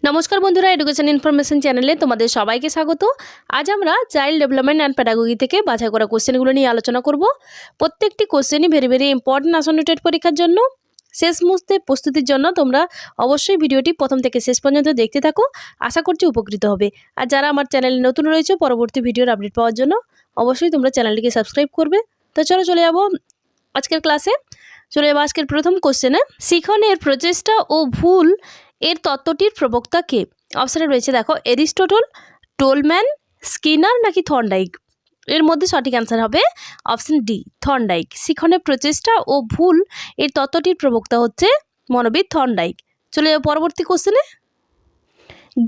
নমস্কার বন্ধুরা, education information চ্যানেলে তোমাদের সবাইকে স্বাগত। আজ আমরা চাইল্ড ডেভেলপমেন্ট অ্যান্ড প্যাডাগোজি থেকে বাছাই করা কোশ্চেনগুলো নিয়ে আলোচনা করব। প্রত্যেকটি কোশ্চেনই ভেরি ইম্পর্টেন্ট আসন্ন টেট পরীক্ষার জন্য। শেষ মুহূর্তে প্রস্তুতির জন্য তোমরা অবশ্যই ভিডিওটি প্রথম থেকে শেষ পর্যন্ত দেখতে থাকো, আশা করছি উপকৃত হবে। আর যারা আমার চ্যানেলে নতুন রয়েছে, পরবর্তী ভিডিওর আপডেট পাওয়ার জন্য অবশ্যই তোমরা চ্যানেলটিকে সাবস্ক্রাইব করবে। তো চলে যাবো আজকের ক্লাসে। চলে যাবো আজকের প্রথম কোশ্চেনে। শিখনের প্রচেষ্টা ও ভুল এর তত্ত্বটির প্রবক্তা কে? অপশানে রয়েছে দেখো এরিস্টটল, টোলম্যান, স্কিনার নাকি থর্নডাইক। এর মধ্যে সঠিক অ্যান্সার হবে অপশান ডি, থর্নডাইক। শিখনের প্রচেষ্টা ও ভুল এর তত্ত্বটির প্রবক্তা হচ্ছে মনোবিদ থর্নডাইক। চলে যাবো পরবর্তী কোশ্চেনে।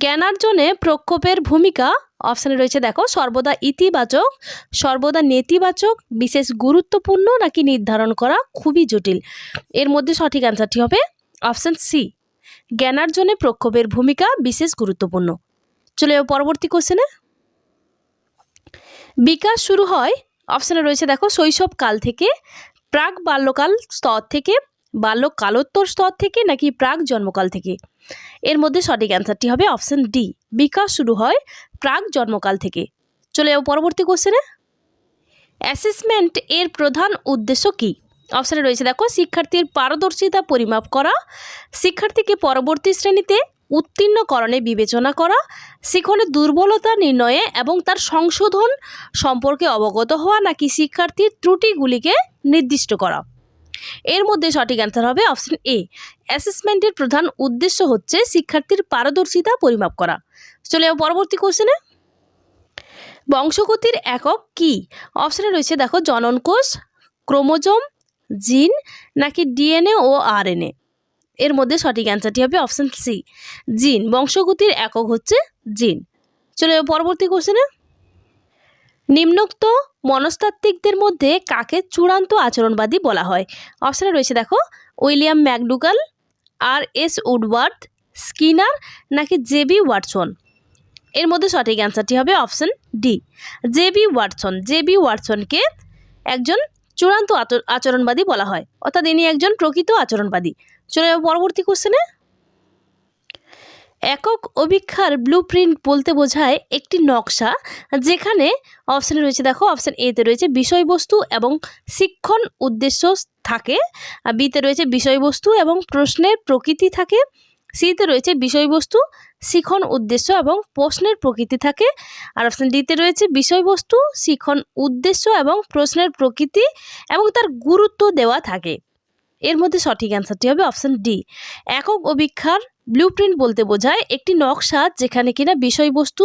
জ্ঞানার্জনে প্রক্ষোভের ভূমিকা অপশানে রয়েছে দেখো সর্বদা ইতিবাচক, সর্বদা নেতিবাচক, বিশেষ গুরুত্বপূর্ণ নাকি নির্ধারণ করা খুবই জটিল। এর মধ্যে সঠিক অ্যান্সারটি হবে অপশান সি, জ্ঞানার্জনে প্রক্ষোভের ভূমিকা বিশেষ গুরুত্বপূর্ণ। চলে যাবো পরবর্তী কোশ্চেনে। বিকাশ শুরু হয় অপশানে রয়েছে দেখো শৈশবকাল থেকে, প্রাক বাল্যকাল স্তর থেকে, বাল্যকালোত্তর স্তর থেকে নাকি প্রাক জন্মকাল থেকে। এর মধ্যে সঠিক অ্যান্সারটি হবে অপশান ডি, বিকাশ শুরু হয় প্রাক জন্মকাল থেকে। চলে যাবো পরবর্তী কোশ্চেনে। অ্যাসেসমেন্ট এর প্রধান উদ্দেশ্য কী? অপশানে রয়েছে দেখো শিক্ষার্থীর পারদর্শিতা পরিমাপ করা, শিক্ষার্থীকে পরবর্তী শ্রেণীতে উত্তীর্ণকরণে বিবেচনা করা, শিখনের দুর্বলতা নির্ণয়ে এবং তার সংশোধন সম্পর্কে অবগত হওয়া নাকি শিক্ষার্থীর ত্রুটিগুলিকে নির্দিষ্ট করা। এর মধ্যে সঠিক অ্যান্সার হবে অপশান এ, অ্যাসেসমেন্টের প্রধান উদ্দেশ্য হচ্ছে শিক্ষার্থীর পারদর্শিতা পরিমাপ করা। চলে যাবো পরবর্তী কোশ্চেনে। বংশগতির একক কি? অপশানে রয়েছে দেখো জনন কোষ, ক্রোমোজোম, জিন নাকি ডিএনএ ও আরএনএ। এর মধ্যে সঠিক অ্যান্সারটি হবে অপশান সি, জিন। বংশগতির একক হচ্ছে জিন। চলে যাবো পরবর্তী কোশ্চেনে। নিম্নোক্ত মনস্তাত্ত্বিকদের মধ্যে কাকে চূড়ান্ত আচরণবাদী বলা হয়? অপশানে রয়েছে দেখো William McDougall, R S. Woodworth, Skinner নাকি জে.বি. ওয়াটসন। এর মধ্যে সঠিক অ্যান্সারটি হবে option D, J B. Watson. J B. ওয়াটসনকে একজন চূড়ান্ত আচরণবাদী বলা হয়, অর্থাৎ ইনি একজন প্রকৃত আচরণবাদী। চলে যাবো পরবর্তী কোশ্চেনে। একক অভিক্ষার ব্লুপ্রিন্ট বলতে বোঝায় একটি নকশা যেখানে অপশানে রয়েছে দেখো অপশান এতে রয়েছে বিষয়বস্তু এবং শিক্ষণ উদ্দেশ্য থাকে, বিতে রয়েছে বিষয়বস্তু এবং প্রশ্নের প্রকৃতি থাকে, সিতে রয়েছে বিষয়বস্তু, শিখন উদ্দেশ্য এবং প্রশ্নের প্রকৃতি থাকে, আর অপশান ডিতে রয়েছে বিষয়বস্তু, শিখন উদ্দেশ্য এবং প্রশ্নের প্রকৃতি এবং তার গুরুত্ব দেওয়া থাকে। এর মধ্যে সঠিক অ্যান্সারটি হবে অপশান ডি, একক অভিক্ষার ব্লুপ্রিন্ট বলতে বোঝায় একটি নকশা যেখানে কিনা বিষয়বস্তু,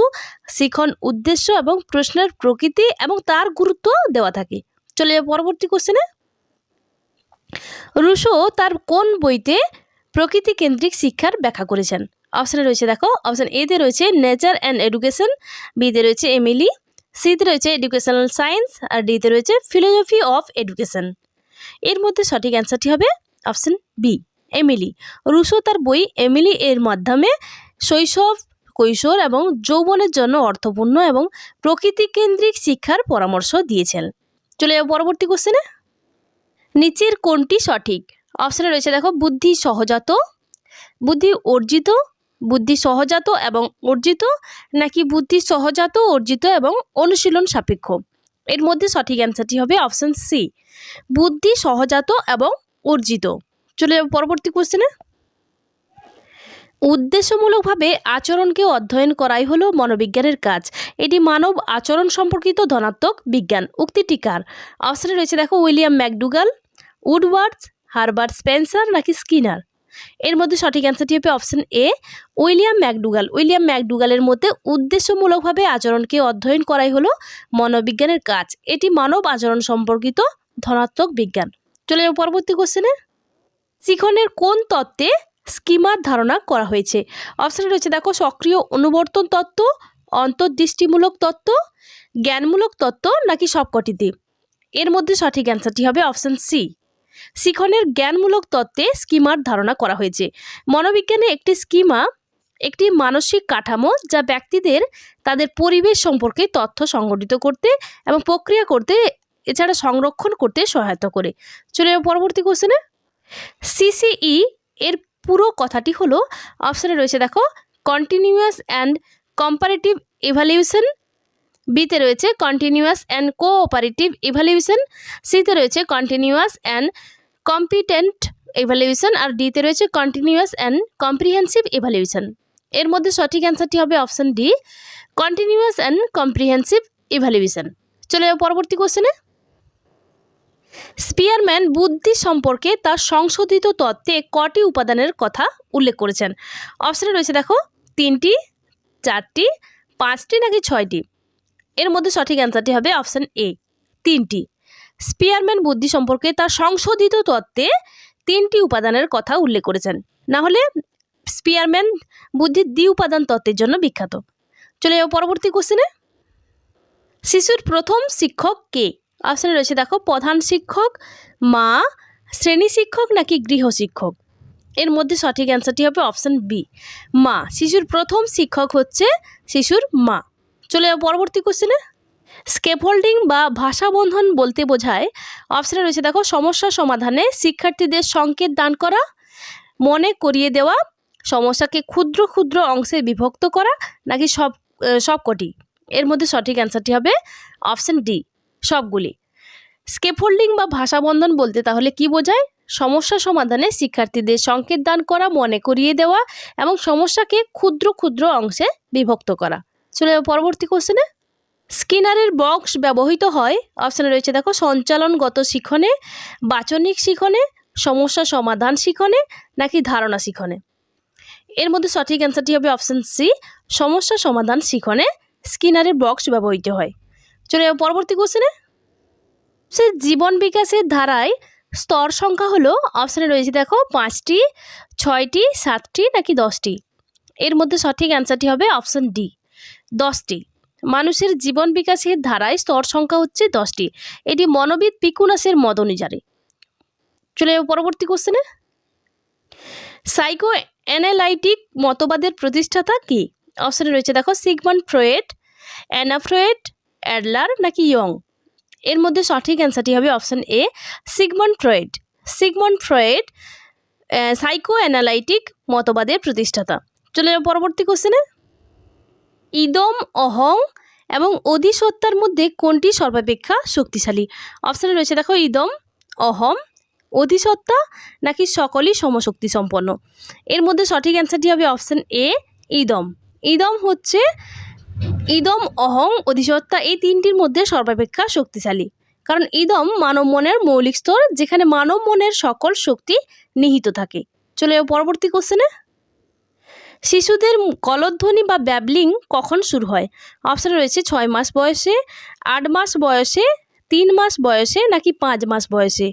শিখন উদ্দেশ্য এবং প্রশ্নের প্রকৃতি এবং তার গুরুত্ব দেওয়া থাকে। চলে যাবো পরবর্তী কোশ্চেনে। রুশো তার কোন বইতে প্রকৃতি কেন্দ্রিক শিক্ষার ব্যাখ্যা করেছেন? অপশানে রয়েছে দেখো অপশান এতে রয়েছে নেচার অ্যান্ড এডুকেশন, বিতে রয়েছে এমিলি, সিতে রয়েছে এডুকেশনাল সায়েন্স আর ডিতে রয়েছে ফিলোসফি অফ এডুকেশন। এর মধ্যে সঠিক অ্যান্সারটি হবে অপশান বি, এমিলি। রুশো তার বই এমিলি এর মাধ্যমে শৈশব, কৈশোর এবং যৌবনের জন্য অর্থপূর্ণ এবং প্রকৃতি কেন্দ্রিক শিক্ষার পরামর্শ দিয়েছেন। চলে যাবো পরবর্তী কোশ্চেনে। নিচের কোনটি সঠিক? অপশানে রয়েছে দেখো বুদ্ধি সহজাত, বুদ্ধি অর্জিত, বুদ্ধি সহজাত এবং অর্জিত নাকি বুদ্ধি সহজাত, অর্জিত এবং অনুশীলন সাপেক্ষ। এর মধ্যে সঠিক অ্যান্সারটি হবে অপশান সি, বুদ্ধি সহজাত এবং অর্জিত। চলে যাবো পরবর্তী কোশ্চেনে। উদ্দেশ্যমূলকভাবে আচরণকে অধ্যয়ন করাই হলো মনোবিজ্ঞানের কাজ, এটি মানব আচরণ সম্পর্কিত ধনাত্মক বিজ্ঞান। উক্তিটি কার? অপশানে রয়েছে দেখো William McDougall, Woodworth, Herbert Spencer নাকি স্কিনার। এর মধ্যে সঠিক অ্যান্সারটি হবে option A, William McDougall. William ম্যাকডুগালের মধ্যে উদ্দেশ্যমূলকভাবে আচরণকে অধ্যয়ন করাই হলো মনোবিজ্ঞানের কাজ, এটি মানব আচরণ সম্পর্কিত ধনাত্মক বিজ্ঞান। চলে যাবো পরবর্তী কোশ্চেনে। শিখনের কোন তত্ত্বে স্কিমার ধারণা করা হয়েছে? অপশানে রয়েছে দেখো সক্রিয় অনুবর্তন তত্ত্ব, অন্তর্দৃষ্টিমূলক তত্ত্ব, জ্ঞানমূলক তত্ত্ব নাকি সবকটিতে। এর মধ্যে সঠিক অ্যান্সারটি হবে অপশান সি, শিখনের জ্ঞানমূলক তত্ত্বে স্কিমার ধারণা করা হয়েছে। মনোবিজ্ঞানে একটি স্কিমা একটি মানসিক কাঠামো যা ব্যক্তিদের তাদের পরিবেশ সম্পর্কে তথ্য সংগঠিত করতে এবং প্রক্রিয়া করতে, এছাড়া সংরক্ষণ করতে সহায়তা করে। চলে যাবো পরবর্তী কোশ্চেনে। সিসিই এর পুরো কথাটি হলো, অপশানে রয়েছে দেখো কন্টিনিউয়াস অ্যান্ড কম্পারেটিভ ইভ্যালুয়েশন, বিতে রয়েছে কন্টিনিউয়াস অ্যান্ড কোঅপারেটিভ ইভ্যালুয়েশন, সিতে রয়েছে কন্টিনিউয়াস অ্যান্ড কম্পিটেন্ট ইভ্যালুয়েশন, আর ডিতে রয়েছে কন্টিনিউয়াস অ্যান্ড কম্প্রিহেন্সিভ ইভ্যালুয়েশন। এর মধ্যে সঠিক অ্যান্সারটি হবে option D, continuous and comprehensive evaluation. চলে যাবো পরবর্তী কোশ্চেনে। স্পিয়ারম্যান বুদ্ধি সম্পর্কে তার সংশোধিত তত্ত্বে কটি উপাদানের কথা উল্লেখ করেছেন? অপশানে রয়েছে দেখো 3টি, 4টি, 5টি নাকি 6টি। এর মধ্যে সঠিক অ্যান্সারটি হবে অপশান এ, 3টি। স্পিয়ারম্যান বুদ্ধি সম্পর্কে তার সংশোধিত তত্ত্বে 3টি উপাদানের কথা উল্লেখ করেছেন। না হলে স্পিয়ারম্যান বুদ্ধির দ্বি উপাদান তত্ত্বের জন্য বিখ্যাত। চলে যাবো পরবর্তী কোশ্চেনে। শিশুর প্রথম শিক্ষক কে? অপশানে রয়েছে দেখো প্রধান শিক্ষক, মা, শ্রেণী শিক্ষক নাকি গৃহ শিক্ষক। এর মধ্যে সঠিক অ্যান্সারটি হবে অপশান বি, মা। শিশুর প্রথম শিক্ষক হচ্ছে শিশুর মা। চলে যাবো পরবর্তী কোশ্চেনে। স্কেফোল্ডিং বা ভাষাবন্ধন বলতে বোঝায়, অপশানে রয়েছে দেখো সমস্যা সমাধানে শিক্ষার্থীদের সংকেত দান করা, মনে করিয়ে দেওয়া, সমস্যাকে ক্ষুদ্র ক্ষুদ্র অংশে বিভক্ত করা নাকি সবকটি। এর মধ্যে সঠিক অ্যান্সারটি হবে অপশান ডি, সবগুলি। স্কেফোল্ডিং বা ভাষাবন্ধন বলতে তাহলে কি বোঝায়? সমস্যা সমাধানে শিক্ষার্থীদের সংকেত দান করা, মনে করিয়ে দেওয়া এবং সমস্যাকে ক্ষুদ্র ক্ষুদ্র অংশে বিভক্ত করা। চলে যাবো পরবর্তী কোশ্চেনে। স্কিনারের বক্স ব্যবহৃত হয়, অপশানে রয়েছে দেখো সঞ্চালনগত শিখনে, বাচনিক শিখনে, সমস্যা সমাধান শিখনে নাকি ধারণা শিখনে। এর মধ্যে সঠিক অ্যান্সারটি হবে অপশান সি, সমস্যা সমাধান শিখনে স্কিনারের বক্স ব্যবহৃত হয়। চলে যাবো পরবর্তী কোশ্চেনে। সে জীবন বিকাশের ধারায় স্তর সংখ্যা হলো, অপশানে রয়েছে দেখো 5টি, 6টি, 7টি নাকি 10টি। এর মধ্যে সঠিক অ্যান্সারটি হবে অপশান ডি, 10টি। মানুষের জীবন বিকাশের ধারায় স্তর সংখ্যা হচ্ছে 10টি। এটি মনোবিদ পিকুনাসের মত অনুযায়ী। চলে যাবো পরবর্তী কোশ্চেনে। সাইকো অ্যানালাইটিক মতবাদের প্রতিষ্ঠাতা কি? অপশানে রয়েছে দেখো Sigmund Freud, Anna Freud, Adler নাকি ইয়ং। এর মধ্যে সঠিক অ্যান্সারটি হবে option A, Sigmund Freud. Sigmund Freud psychoanalytic মতবাদের প্রতিষ্ঠাতা। চলে যাবো পরবর্তী কোশ্চেনে। ইদম, অহং এবং অধিসত্তার মধ্যে কোনটি সর্বাপেক্ষা শক্তিশালী? অপশানে রয়েছে দেখো ইদম, অহম, অধিসত্তা নাকি সকলই সমশক্তি সম্পন্ন। এর মধ্যে সঠিক অ্যান্সারটি হবে অপশান এ, ইদম। ইদম, অহং, অধিসত্তা এই 3টির মধ্যে সর্বাপেক্ষা শক্তিশালী। কারণ ইদম মানব মনের মৌলিক স্তর, যেখানে মানব মনের সকল শক্তি নিহিত থাকে। চলে যাবো পরবর্তী কোশ্চেনে। শিশুদের কলধ্বনি বা ব্যাবলিং কখন শুরু হয়? অপশানে রয়েছে 6 মাস বয়সে, 8 মাস বয়সে, 3 মাস বয়সে নাকি 5 মাস বয়সে।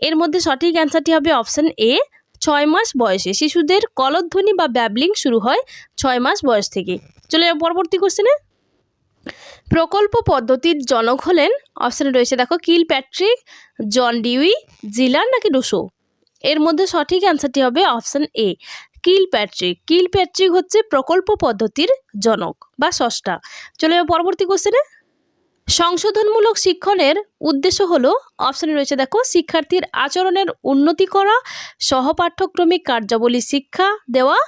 এর মধ্যে সঠিক অ্যান্সারটি হবে অপশান এ, 6 মাস বয়সে। শিশুদের কলধ্বনি বা ব্যাবলিং শুরু হয় 6 মাস বয়স থেকে। চলে যাবো পরবর্তী কোশ্চেনে। প্রকল্প পদ্ধতির জনক হলেন, অপশানে রয়েছে দেখো কিলপ্যাট্রিক, জন ডিউই, জিলার নাকি রুসো। এর মধ্যে সঠিক অ্যান্সারটি হবে অপশান এ, কিলপ্যাট্রিক। কিলপ্যাট্রিক হচ্ছে প্রকল্প পদ্ধতির জনক বা স্রষ্টা। চলে যাবো পরবর্তী কোশ্চেনে। সংশোধনমূলক শিক্ষণের উদ্দেশ্য হলো, অপশানে রয়েছে দেখো শিক্ষার্থীর আচরণের উন্নতি করা, সহপাঠ্যক্রমিক কার্যাবলী শিক্ষা দেওয়া,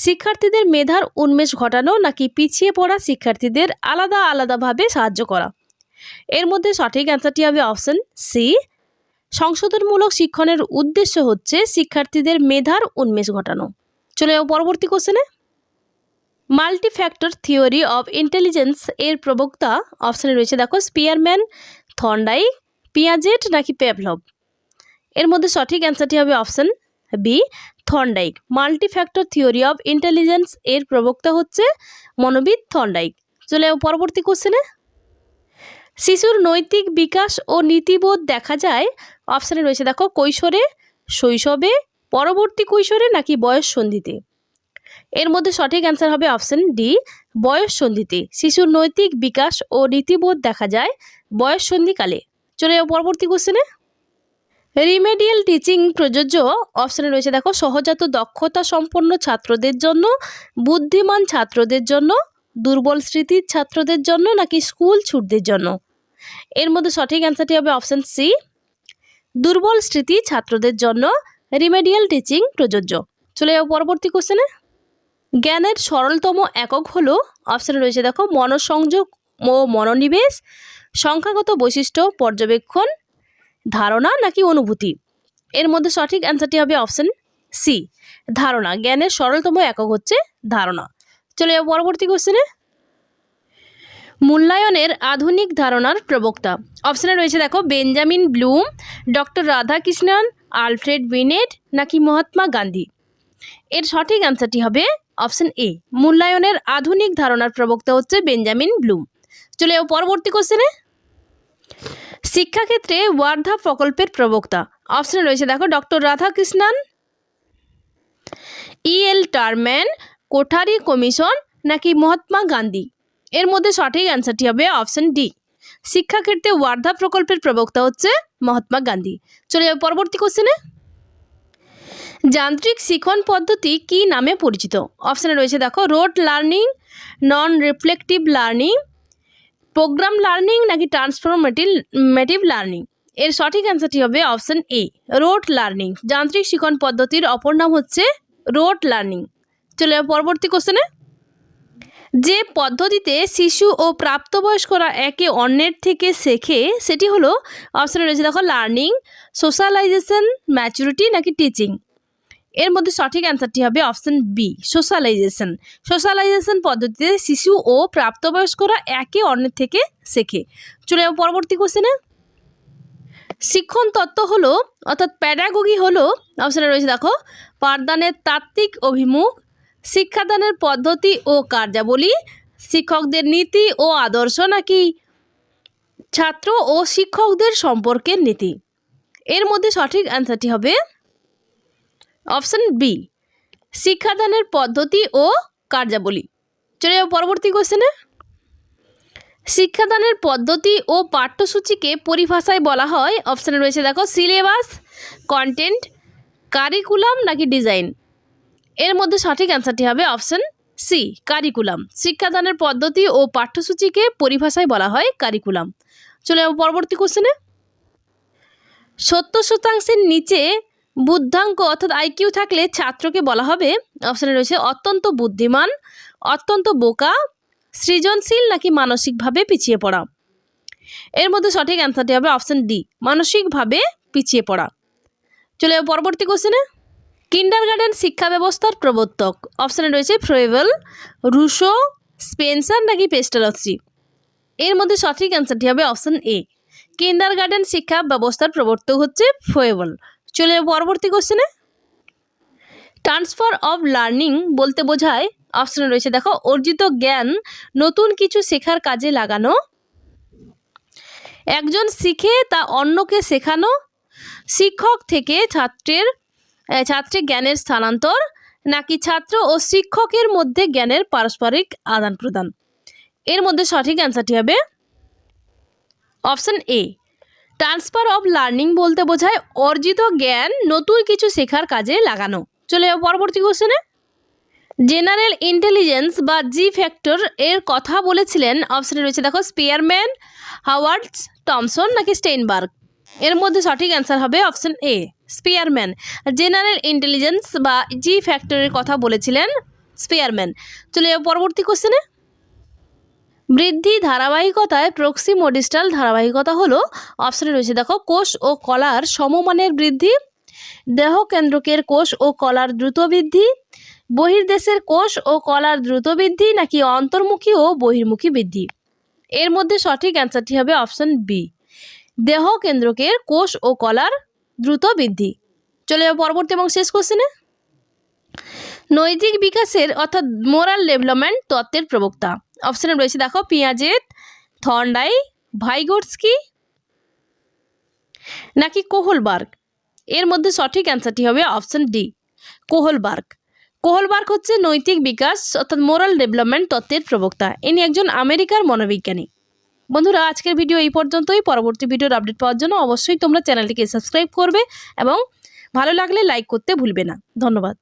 শিক্ষার্থীদের মেধার উন্মেষ ঘটানো নাকি পিছিয়ে পড়া শিক্ষার্থীদের আলাদা আলাদাভাবে সাহায্য করা। এর মধ্যে সঠিক অ্যান্সারটি হবে অপশান সি, সংশোধনমূলক শিক্ষণের উদ্দেশ্য হচ্ছে শিক্ষার্থীদের মেধার উন্মেষ ঘটানো। চলে যাবো পরবর্তী কোশ্চেনে। মাল্টিফ্যাক্টর থিওরি অফ ইন্টেলিজেন্স এর প্রবক্তা, অপশানে রয়েছে দেখো স্পিয়ারম্যান, থর্নডাইক, পিয়াজেট নাকি প্যাভলভ। এর মধ্যে সঠিক অ্যান্সারটি হবে option B, Thorndike. Multifactor theory of intelligence এর প্রবক্তা হচ্ছে মনোবিদ থর্নডাইক। চলে যাবো পরবর্তী কোশ্চেনে। শিশুর নৈতিক বিকাশ ও নীতিবোধ দেখা যায়, অপশানে রয়েছে দেখো কৈশোরে, শৈশবে, পরবর্তী কৈশোরে নাকি বয়স সন্ধিতে। এর মধ্যে সঠিক অ্যান্সার হবে অপশান ডি, বয়স সন্ধিতে। শিশুর নৈতিক বিকাশ ও নীতিবোধ দেখা যায় বয়স সন্ধিকালে। চলে যাবো পরবর্তী কোশ্চেনে। রিমেডিয়াল টিচিং প্রযোজ্য, অপশানে রয়েছে দেখো সহজাত দক্ষতা সম্পন্ন ছাত্রদের জন্য, বুদ্ধিমান ছাত্রদের জন্য, দুর্বল স্মৃতির ছাত্রদের জন্য নাকি স্কুল ছুটদের জন্য। এর মধ্যে সঠিক অ্যান্সারটি হবে অপশান সি, দুর্বল স্মৃতি ছাত্রদের জন্য রিমেডিয়াল টিচিং প্রযোজ্য। চলে যাবো পরবর্তী কোশ্চেনে। জ্ঞানের সরলতম একক হলো, অপশানে রয়েছে দেখো মনোসংযোগ ও মনোনিবেশ, সংখ্যাগত বৈশিষ্ট্য, পর্যবেক্ষণ, ধারণা নাকি অনুভূতি। এর মধ্যে সঠিক অ্যান্সারটি হবে অপশান সি, ধারণা। জ্ঞানের সরলতম একক হচ্ছে ধারণা। চলে যাবো পরবর্তী কোশ্চেনে। মূল্যায়নের আধুনিক ধারণার প্রবক্তা, অপশানে রয়েছে দেখো Benjamin Bloom, doctor Radhakrishnan, Alfred Binet নাকি মহাত্মা গান্ধী। এর সঠিক অ্যান্সারটি হবে অপশান এ, মূল্যায়নের আধুনিক ধারণার প্রবক্তা হচ্ছে বেঞ্জামিন ব্লুম। চলে যাবো পরবর্তী কোশ্চেনে। শিক্ষাক্ষেত্রে ওয়ার্ধা প্রকল্পের প্রবক্তা, অপশানে রয়েছে দেখো doctor Radhakrishnan, E.L. Terman, Kothari commission নাকি মহাত্মা গান্ধী। এর মধ্যে সঠিক অ্যান্সারটি হবে অপশান ডি, শিক্ষাক্ষেত্রে ওয়ার্ধা প্রকল্পের প্রবক্তা হচ্ছে মহাত্মা গান্ধী। চলে যাবে পরবর্তী কোশ্চেনে। যান্ত্রিক শিখন পদ্ধতি কি নামে পরিচিত, অপশানে রয়েছে দেখো রোট লার্নিং, নন রিফ্লেকটিভ লার্নিং, প্রোগ্রাম লার্নিং নাকি ট্রান্সফরমেটিভ লার্নিং। এর সঠিক অ্যান্সারটি হবে অপশান এ, রোট লার্নিং। যান্ত্রিক শিখন পদ্ধতির অপর নাম হচ্ছে রোট লার্নিং। চলে যাবে পরবর্তী কোশ্চেনে। যে পদ্ধতিতে শিশু ও প্রাপ্তবয়স্করা একে অন্যের থেকে শেখে সেটি হলো, অপশানে রয়েছে দেখো লার্নিং, সোশ্যালাইজেশন, ম্যাচুরিটি নাকি টিচিং। এর মধ্যে সঠিক অ্যান্সারটি হবে অপশান বি, সোশ্যালাইজেশন। সোশ্যালাইজেশন পদ্ধতিতে শিশু ও প্রাপ্তবয়স্করা একে অন্যের থেকে শেখে। চলে যাবো পরবর্তী কোশ্চেনে। শিক্ষণ তত্ত্ব হলো অর্থাৎ প্যাডাগোগি হলো, অপশানে রয়েছে দেখো পাঠদানের তাত্ত্বিক অভিমুখ, শিক্ষাদানের পদ্ধতি ও কার্যাবলী, শিক্ষকদের নীতি ও আদর্শ নাকি ছাত্র ও শিক্ষকদের সম্পর্কের নীতি। এর মধ্যে সঠিক অ্যান্সারটি হবে অপশান বি, শিক্ষাদানের পদ্ধতি ও কার্যাবলী। চলে যাবো পরবর্তী কোশ্চেনে। শিক্ষাদানের পদ্ধতি ও পাঠ্যসূচিকে পরিভাষায় বলা হয়, অপশানে রয়েছে দেখো সিলেবাস, কন্টেন্ট, কারিকুলাম নাকি ডিজাইন। এর মধ্যে সঠিক অ্যান্সারটি হবে অপশান সি, কারিকুলাম। শিক্ষাদানের পদ্ধতি ও পাঠ্যসূচিকে পরিভাষায় বলা হয় কারিকুলাম। চলে যাবো পরবর্তী কোশ্চেনে। 70% নিচে বুদ্ধাঙ্ক অর্থাৎ আইকিউ থাকলে ছাত্রকে বলা হবে, অপশানে রয়েছে অত্যন্ত বুদ্ধিমান, অত্যন্ত বোকা, সৃজনশীল নাকি মানসিকভাবে পিছিয়ে পড়া। এর মধ্যে সঠিক অ্যান্সারটি হবে অপশান ডি, মানসিকভাবে পিছিয়ে পড়া। চলে যাবো পরবর্তী কোশ্চেনে। কিন্ডারগার্টেন শিক্ষা ব্যবস্থার প্রবর্তক, অপশানে রয়েছে ফ্রয়েবেল, রুশো, স্পেন্সার নাকি পেস্টালসি। এর মধ্যে সঠিক অ্যান্সারটি হবে অপশান এ, কিন্ডারগার্টেন শিক্ষা ব্যবস্থার প্রবর্তক হচ্ছে ফ্রয়েবেল। চলে যাবো পরবর্তী কোশ্চেনে। ট্রান্সফার অফ লার্নিং বলতে বোঝায়, অপশানে রয়েছে দেখো অর্জিত জ্ঞান নতুন কিছু শেখার কাজে লাগানো, একজন শিখে তা অন্যকে শেখানো, শিক্ষক থেকে ছাত্রের জ্ঞানের স্থানান্তর নাকি ছাত্র ও শিক্ষকের মধ্যে জ্ঞানের পারস্পরিক আদান প্রদান। এর মধ্যে সঠিক অ্যান্সারটি হবে option A, transfer of learning বলতে বোঝায় অর্জিত জ্ঞান নতুন কিছু শেখার কাজে লাগানো। চলে যাবো পরবর্তী কোশ্চেনে। জেনারেল ইন্টেলিজেন্স বা জি ফ্যাক্টর এর কথা বলেছিলেন, অপশানে রয়েছে দেখো স্পিয়ারম্যান, হাওয়ার্ড টমসন নাকি স্টেইনবার্গ। এর মধ্যে সঠিক অ্যান্সার হবে অপশান এ, স্পিয়ারম্যান। জেনারেল ইন্টেলিজেন্স বা জি ফ্যাক্টরের কথা বলেছিলেন স্পিয়ারম্যান। চলে যাবো পরবর্তী কোশ্চেনে। বৃদ্ধি ধারাবাহিকতায় প্রক্সিমোডিস্টাল ধারাবাহিকতা হলো, অপশানে রয়েছে দেখো কোষ ও কলার সমমানের বৃদ্ধি, দেহ কেন্দ্রকের কোষ ও কলার দ্রুত বৃদ্ধি, বহির্দেশের কোষ ও কলার দ্রুত বৃদ্ধি নাকি অন্তর্মুখী ও বহির্মুখী বৃদ্ধি। এর মধ্যে সঠিক অ্যান্সারটি হবে অপশান বি, দেহ কেন্দ্রকের কোষ ও কলার দ্রুত বৃদ্ধি। চলে যাবো পরবর্তী এবং শেষ কোশ্চেনে। নৈতিক বিকাশের অর্থাৎ মোরাল ডেভেলপমেন্ট তত্ত্বের প্রবক্তা, অপশানে রয়েছে দেখো পিয়াজেট, থর্নডাই, ভাইগোটস্কি নাকি কোহলবার্গ। এর মধ্যে সঠিক অ্যান্সারটি হবে অপশান ডি, কোহলবার্গ। কোহলবার্গ হচ্ছে নৈতিক বিকাশ অর্থাৎ মোরাল ডেভেলপমেন্ট তত্ত্বের প্রবক্তা। ইনি একজন আমেরিকার মনোবিজ্ঞানী। বন্ধুরা, আজকের ভিডিও এই পর্যন্তই। পরবর্তী ভিডিওর আপডেট পাওয়ার জন্য অবশ্যই তোমরা চ্যানেলটিকে সাবস্ক্রাইব করবে এবং ভালো লাগলে লাইক করতে ভুলবে না। ধন্যবাদ।